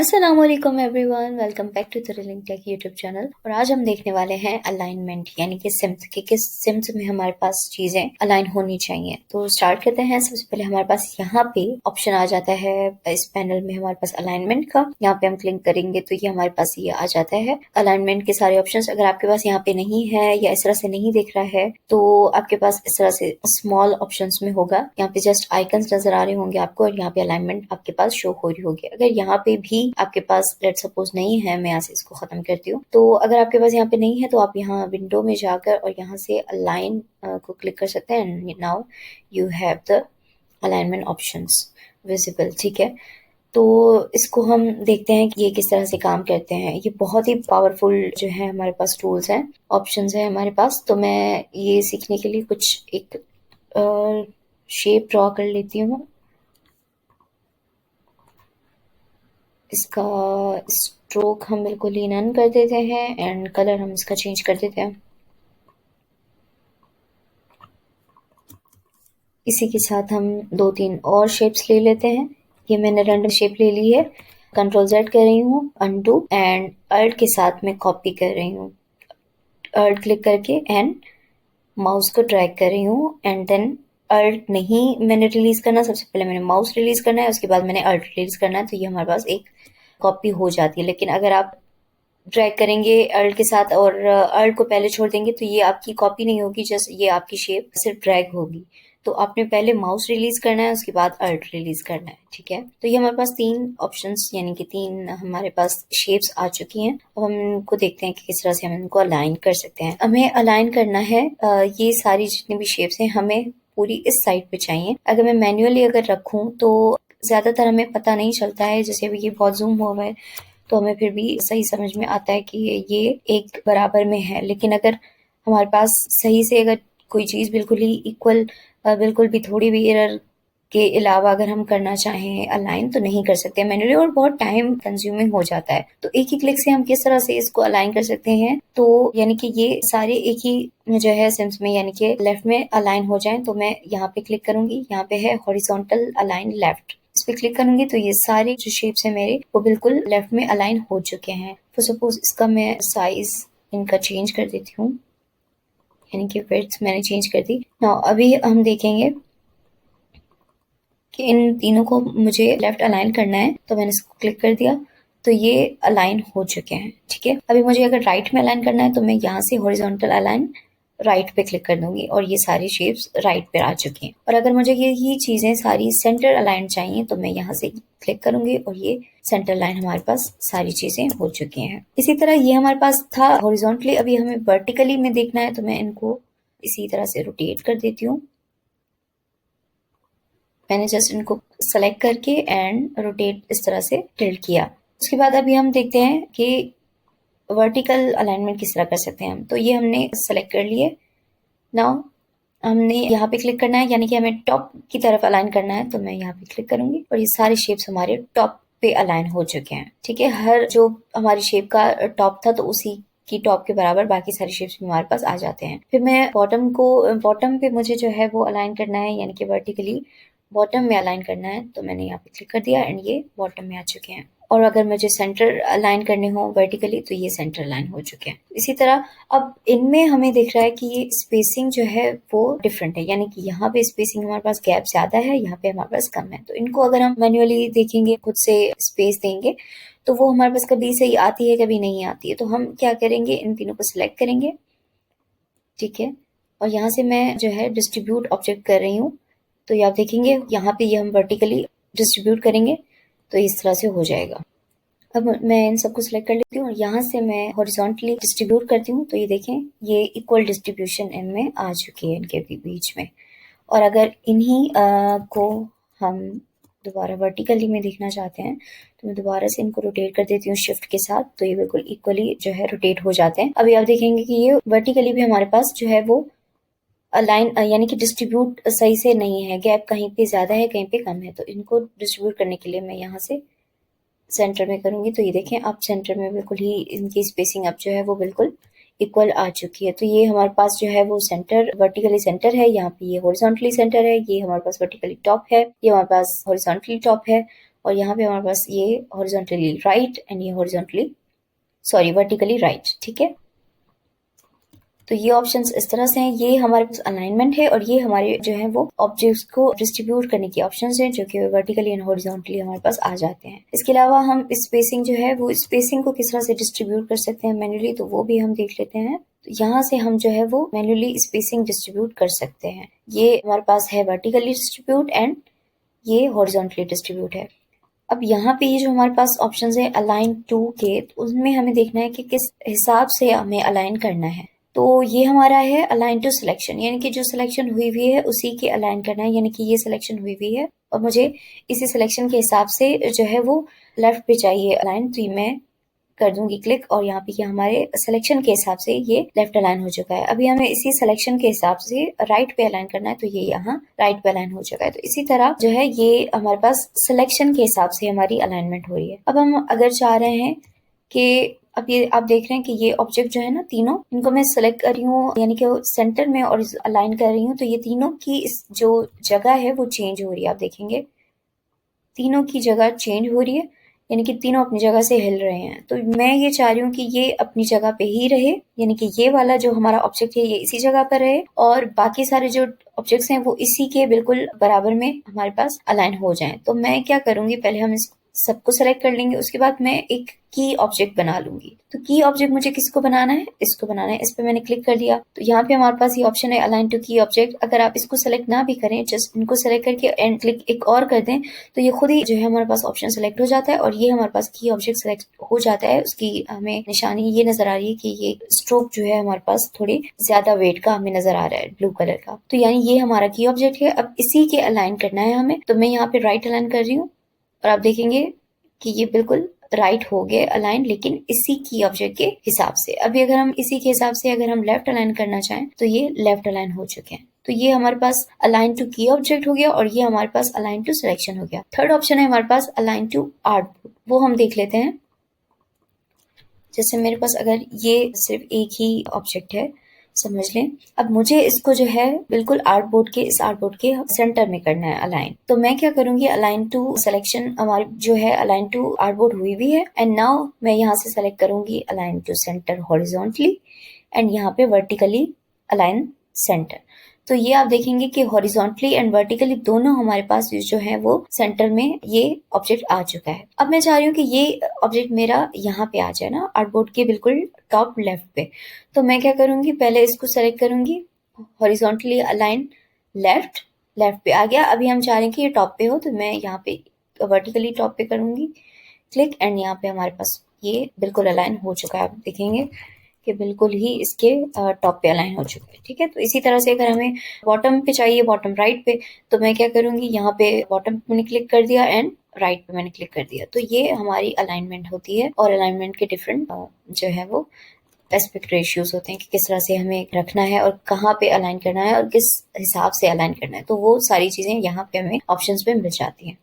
अस्सलाम वालेकुम everyone, welcome back to thrilling tech YouTube channel. और आज हम देखने वाले हैं अलाइनमेंट यानी कि सिम्त कि किस सिम्त में हमारे पास चीजें अलाइन होनी चाहिए। तो स्टार्ट करते हैं। सबसे पहले हमारे पास यहाँ पे ऑप्शन आ जाता है इस पैनल में हमारे पास अलाइनमेंट का। यहाँ पे हम क्लिक करेंगे तो ये हमारे पास ये आ जाता है अलाइनमेंट के सारे ऑप्शन। अगर आपके पास यहाँ पे नहीं है या इस तरह से नहीं दिख रहा है तो आपके पास इस तरह से स्मॉल ऑप्शन में होगा। यहाँ पे जस्ट आइकन्स नजर आ रहे होंगे आपको और यहाँ पे अलाइनमेंट आपके पास शो हो रही होगी। अगर यहाँ पे भी आपके पास लेट सपोज नहीं है, मैं यहाँ से इसको खत्म करती हूँ। तो अगर आपके पास यहाँ पे नहीं है तो आप यहाँ विंडो में जाकर और यहाँ से अलाइन को क्लिक कर सकते हैं। Now you have the alignment options visible. ठीक है, तो इसको हम देखते हैं कि ये किस तरह से काम करते हैं। ये बहुत ही पावरफुल जो है हमारे पास टूल्स हैं, ऑप्शंस हैं हमारे पास। तो मैं ये सीखने के लिए कुछ एक शेप ड्रॉ कर लेती हूँ। इसका स्ट्रोक हम बिल्कुल ही नन कर देते हैं एंड कलर हम इसका चेंज कर देते हैं। इसी के साथ हम 2-3 और शेप्स ले लेते हैं। ये मैंने रैंडम शेप ले ली है। कंट्रोल Z कर रही हूँ, अनडू एंड अल्ट के साथ मैं कॉपी कर रही हूँ। अल्ट क्लिक करके एंड माउस को ड्रैग कर रही हूँ एंड देन अल्ट नहीं मैंने रिलीज करना, सबसे पहले मैंने माउस रिलीज करना है, उसके बाद मैंने अल्ट रिलीज करना है। तो ये हमारे पास एक कॉपी हो जाती है। लेकिन अगर आप ड्रैग करेंगे अल्ट के साथ और अल्ट को पहले छोड़ देंगे तो ये आपकी कॉपी नहीं होगी, जस्ट ये आपकी शेप सिर्फ ड्रैग होगी। तो आपने पहले माउस रिलीज करना है, उसके बाद अल्ट रिलीज करना है। ठीक है, तो ये हमारे पास 3 ऑप्शंस यानी कि 3 हमारे पास शेप्स आ चुकी हैं। अब हम इनको देखते हैं कि किस तरह से हम इनको अलाइन कर सकते हैं। हमें अलाइन करना है ये सारी जितनी भी शेप्स हैं हमें पूरी इस साइड पे चाहिए। अगर मैं मैन्युअली अगर रखूं तो ज्यादातर हमें पता नहीं चलता है। जैसे अभी ये बहुत जूम हुआ है तो हमें फिर भी सही समझ में आता है कि ये एक बराबर में है। लेकिन अगर हमारे पास सही से अगर कोई चीज़ बिल्कुल ही इक्वल, बिल्कुल भी थोड़ी भी एरर के अलावा अगर हम करना चाहें अलाइन तो नहीं कर सकते मैन्युअली और बहुत टाइम कंज्यूमिंग हो जाता है। तो एक ही क्लिक से हम किस तरह से इसको अलाइन कर सकते हैं, तो यानी कि ये सारे एक ही जो है सिम्स में यानी कि लेफ्ट में अलाइन हो जाएं। तो मैं यहाँ पे क्लिक करूंगी, यहाँ पे है हॉरिजॉन्टल अलाइन लेफ्ट, इस पे क्लिक करूंगी तो ये सारे जो शेप्स है मेरे वो बिल्कुल लेफ्ट में अलाइन हो चुके हैं। तो सपोज इसका मैं साइज इनका चेंज कर देती हूँ, यानी कि विड्थ मैंने चेंज कर दी। नाउ अभी हम देखेंगे कि इन तीनों को मुझे लेफ्ट अलाइन करना है। तो मैंने इसको क्लिक कर दिया तो ये अलाइन हो चुके हैं। ठीक है, अभी मुझे अगर राइट में अलाइन करना है तो मैं यहाँ से हॉरिजॉन्टल अलाइन राइट पे क्लिक कर दूंगी और ये सारी शेप्स राइट पे आ चुकी हैं। और अगर मुझे ये चीजें सारी सेंटर अलाइन चाहिए तो मैं यहाँ से क्लिक करूंगी और ये सेंटर लाइन हमारे पास सारी चीजें हो चुकी हैं। इसी तरह ये हमारे पास था हॉरिजॉन्टली, अभी हमें वर्टिकली में देखना है तो मैं इनको इसी तरह से रोटेट कर देती हूँ। मैंने जस्ट इनको सेलेक्ट करके एंड रोटेट इस तरह से टिल्ट किया। उसके बाद अभी हम देखते हैं कि वर्टिकल अलाइनमेंट किस तरह कर सकते हैं हम। तो ये हमने सेलेक्ट कर लिए। नाउ हमने यहाँ पे क्लिक करना है, यानी कि हमें टॉप की तरफ अलाइन करना है। तो मैं यहाँ पे क्लिक करूंगी और ये सारे शेप्स हमारे टॉप पे अलाइन हो चुके हैं। ठीक है, हर जो हमारी शेप का टॉप था तो उसी की टॉप के बराबर बाकी सारे शेप्स भी हमारे पास आ जाते हैं। फिर मैं बॉटम पे मुझे जो है वो अलाइन करना है, यानी कि वर्टिकली बॉटम में अलाइन करना है। तो मैंने यहाँ पे क्लिक कर दिया एंड ये बॉटम में आ चुके हैं। और अगर मुझे सेंटर अलाइन करने हो वर्टिकली तो ये सेंटर अलाइन हो चुके हैं। इसी तरह अब इनमें हमें दिख रहा है कि ये स्पेसिंग जो है वो डिफरेंट है, यानी कि यहाँ पे स्पेसिंग हमारे पास गैप ज्यादा है, यहाँ पे हमारे पास कम है। तो इनको अगर हम मैन्युअली देखेंगे, खुद से स्पेस देंगे तो वो हमारे पास कभी सही आती है कभी नहीं आती है। तो हम क्या करेंगे, इन तीनों को सिलेक्ट करेंगे। ठीक है, और यहाँ से मैं जो है डिस्ट्रीब्यूट ऑब्जेक्ट कर रही हूँ। तो ये आप देखेंगे यहाँ पे ये हम वर्टिकली डिस्ट्रीब्यूट करेंगे तो इस तरह से हो जाएगा। अब मैं इन सबको सिलेक्ट कर लेती हूँ और यहाँ से मैं हॉरिजॉन्टली डिस्ट्रीब्यूट करती हूँ। तो ये देखें ये इक्वल डिस्ट्रीब्यूशन इनमें आ चुकी है इनके बीच में। और अगर इन्हीं को हम दोबारा वर्टिकली में देखना चाहते हैं तो मैं दोबारा से इनको रोटेट कर देती हूँ शिफ्ट के साथ। तो ये बिल्कुल इक्वली जो है रोटेट हो जाते हैं। अभी आप देखेंगे कि ये वर्टिकली भी हमारे पास जो है वो अलाइन यानी कि डिस्ट्रीब्यूट सही से नहीं है, गैप कहीं पे ज्यादा है कहीं पे कम है। तो इनको डिस्ट्रीब्यूट करने के लिए मैं यहाँ से सेंटर में करूंगी। तो ये देखें आप सेंटर में बिल्कुल ही इनकी स्पेसिंग अब जो है वो बिल्कुल इक्वल आ चुकी है। तो ये हमारे पास जो है वो सेंटर वर्टिकली सेंटर है, यहाँ पे ये हॉरिजॉन्टली सेंटर है, ये हमारे पास वर्टिकली टॉप है, ये हमारे पास हॉरिजॉन्टली टॉप है और यहाँ पे हमारे पास ये हॉरिजॉन्टली राइट एंड ये वर्टिकली राइट। ठीक है, तो ये ऑप्शंस इस तरह से हैं। ये हमारे पास अलाइनमेंट है और ये हमारे जो है वो ऑब्जेक्ट्स को डिस्ट्रीब्यूट करने की ऑप्शंस हैं जो कि वर्टिकली एंड हॉरिजॉन्टली हमारे पास आ जाते हैं। इसके अलावा हम स्पेसिंग जो है वो स्पेसिंग को किस तरह से डिस्ट्रीब्यूट कर सकते हैं मैन्युअली, तो वो भी हम देख लेते हैं। तो यहाँ से हम जो है वो मैन्युअली स्पेसिंग डिस्ट्रीब्यूट कर सकते हैं। ये हमारे पास है वर्टिकली डिस्ट्रीब्यूट एंड ये हॉरिजॉन्टली डिस्ट्रीब्यूट है। अब यहाँ पे ये जो हमारे पास ऑप्शंस है अलाइन टू के, तो उसमें हमें देखना है कि किस हिसाब से हमें अलाइन करना है। तो ये हमारा है अलाइन टू सिलेक्शन, यानी कि जो सिलेक्शन हुई हुई है उसी के अलाइन करना है, यानी कि ये सिलेक्शन हुई हुई है और मुझे इसी सिलेक्शन के हिसाब से जो है वो लेफ्ट पे चाहिए अलाइन। तो मैं कर दूंगी क्लिक और यहाँ पे ये हमारे सिलेक्शन के हिसाब से ये लेफ्ट अलाइन हो चुका है। अभी हमें इसी सिलेक्शन के हिसाब से राइट पे अलाइन करना है, तो ये यहाँ राइट पे अलाइन हो चुका है। तो इसी तरह जो है ये हमारे पास सिलेक्शन के हिसाब से हमारी अलाइनमेंट हो रही है। अब हम अगर चाह रहे हैं कि अब ये आप देख रहे हैं कि ये ऑब्जेक्ट जो है ना तीनों, इनको मैं सेलेक्ट कर रही हूँ यानी कि सेंटर में और अलाइन कर रही हूँ, तो ये तीनों की इस जो जगह है वो चेंज हो रही है। आप देखेंगे तीनों की जगह चेंज हो रही है, यानी कि तीनों अपनी जगह से हिल रहे हैं। तो मैं ये चाह रही हूँ कि ये अपनी जगह पे ही रहे, यानी कि ये वाला जो हमारा ऑब्जेक्ट है ये इसी जगह पर रहे और बाकी सारे जो ऑब्जेक्ट्स हैं वो इसी के बिल्कुल बराबर में हमारे पास अलाइन हो जाएं। तो मैं क्या करूंगी, पहले हम इस सबको सेलेक्ट कर लेंगे, उसके बाद मैं एक की ऑब्जेक्ट बना लूंगी। तो की ऑब्जेक्ट मुझे किसको बनाना है, इसको बनाना है। इस पे मैंने क्लिक कर दिया तो यहाँ पे हमारे पास ये ऑप्शन है अलाइन टू की ऑब्जेक्ट। अगर आप इसको सेलेक्ट ना भी करें, जस्ट इनको सेलेक्ट करके एंड क्लिक एक और कर दें, तो ये खुद ही जो है हमारे पास ऑप्शन सेलेक्ट हो जाता है और ये हमारे पास की ऑब्जेक्ट सेलेक्ट हो जाता है। उसकी हमें निशानी ये नजर आ रही है कि ये स्ट्रोक जो है हमारे पास थोड़ी ज्यादा वेट का हमें नजर आ रहा है, ब्लू कलर का। तो यानी ये हमारा की ऑब्जेक्ट है। अब इसी के अलाइन करना है हमें, तो मैं यहाँ पे राइट अलाइन कर रही हूँ और आप देखेंगे कि ये बिल्कुल राइट हो गए अलाइन, लेकिन इसी की ऑब्जेक्ट के हिसाब से। अभी अगर हम इसी के हिसाब से अगर हम लेफ्ट अलाइन करना चाहें तो ये लेफ्ट अलाइन हो चुके हैं। तो ये हमारे पास अलाइन टू की ऑब्जेक्ट हो गया और ये हमारे पास अलाइन टू सिलेक्शन हो गया। थर्ड ऑप्शन है हमारे पास अलाइन टू आर्टबोर्ड, वो हम देख लेते हैं। जैसे मेरे पास अगर ये सिर्फ एक ही ऑब्जेक्ट है समझ लें, अब मुझे इसको जो है बिल्कुल आर्टबोर्ड के इस आर्टबोर्ड के सेंटर में करना है अलाइन। तो मैं क्या करूंगी, अलाइन टू सिलेक्शन हमारी जो है अलाइन टू आर्टबोर्ड हुई भी है एंड नाउ मैं यहाँ से सेलेक्ट करूंगी align to centre horizontally and यहाँ पे वर्टिकली अलाइन सेंटर। तो ये आप देखेंगे कि हॉरिजॉन्टली एंड वर्टिकली दोनों हमारे पास जो है वो सेंटर में ये ऑब्जेक्ट आ चुका है। अब मैं चाह रही हूँ कि ये ऑब्जेक्ट मेरा यहाँ पे आ जाए ना, आर्टबोर्ड के बिल्कुल टॉप लेफ्ट पे। तो मैं क्या करूंगी, पहले इसको सेलेक्ट करूंगी हॉरिजॉन्टली अलाइन लेफ्ट, लेफ्ट पे आ गया। अभी हम चाह रहे हैं कि ये टॉप पे हो, तो मैं यहाँ पे वर्टिकली टॉप पे करूंगी क्लिक एंड यहाँ पे हमारे पास ये बिल्कुल अलाइन हो चुका है। आप देखेंगे कि बिल्कुल ही इसके टॉप पे अलाइन हो चुके हैं। ठीक है, तो इसी तरह से अगर हमें बॉटम पे चाहिए, बॉटम राइट पे, तो मैं क्या करूंगी, यहाँ पे बॉटम पे मैंने क्लिक कर दिया एंड राइट पे मैंने क्लिक कर दिया। तो ये हमारी अलाइनमेंट होती है और अलाइनमेंट के डिफरेंट जो है वो एस्पेक्ट रेशियोज होते हैं कि किस तरह से हमें रखना है और कहाँ पे अलाइन करना है और किस हिसाब से अलाइन करना है। तो वो सारी चीजें यहाँ पे हमें ऑप्शंस पे मिल जाती हैं।